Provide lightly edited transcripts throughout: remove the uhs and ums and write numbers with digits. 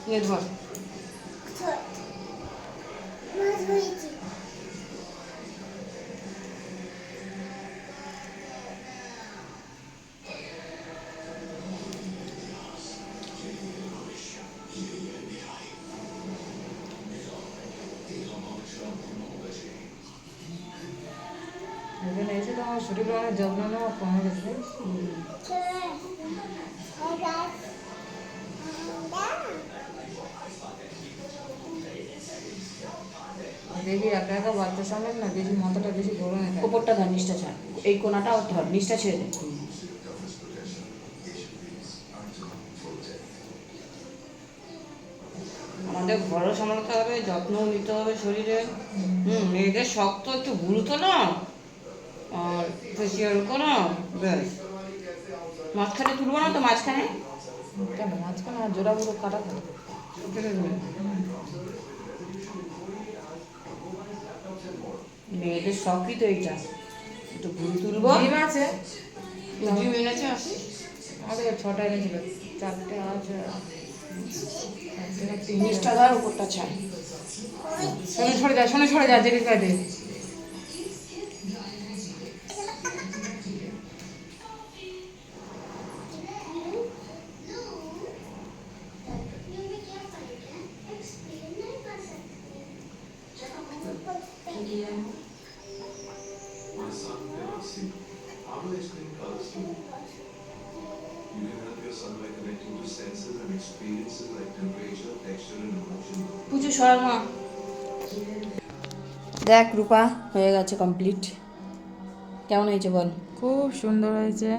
ये धर এখানে এসে তো আমার শরীর অনেক যত্ন নেওয়া কমে গেছে। দেখি একা একা বাচ্চার সামনে না বেশি মাথাটা বেশি গরম হয়ে যায়। ওপরটা ধর, নিচটা ছাড়, এই কোনাটাও ধর, নিচটা ছেড়ে দে। আমাদের ঘরও সামলাতে হবে, যত্নও নিতে হবে শরীরে। মেয়েদের শক্ত একটু গুরুত্ব না আর ফেসিয়াল করো ব্যাস। মাঝখানে তুলবো না তো, মাঝখানে কেন মাঝখানে আর জোড়াগুলো কাটা থাকে? মেয়েদের শখই তো এইটা, একটু ভুল তুলবো। ডিম আছে, ডিম এনেছে আসি, আমাদের 6টা এনেছিল, 4টে আছে। নিচটা ধর, উপরটা ছাড়। শোনে সরে যা জেরির কাটে। My son cannot see. How do I explain colors to you? You can help your son by connecting to senses and experiences like temperature, texture, and emotion. পুজো শর্মা দেখ, রূপা হয়ে গেছে কমপ্লিট। কেমন হয়েছে বল? খুব সুন্দর হয়েছে।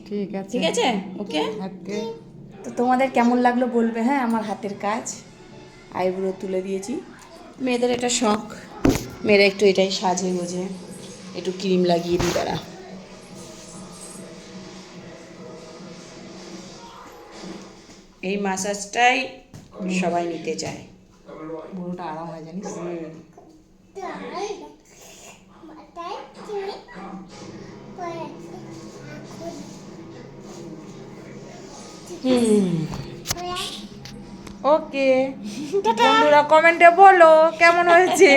ঠিক আছে, ঠিক আছে, ওকে। ওকে। তো তোমাদের কেমন লাগলো বলবে, হ্যাঁ। আমার হাতের কাজ, আইব্রো তুলে দিয়েছি। মেয়েদের এটা শখ, মেয়েরা একটু এটাই সাজে গোজে, একটু ক্রিম লাগিয়ে দিই তারা। এই ম্যাসাজটাই সবাই নিতে চায়। বুড়োটা আরাম হয় জানিস। ওকে, বন্ধুরা কমেন্টে বলো কেমন হয়েছে।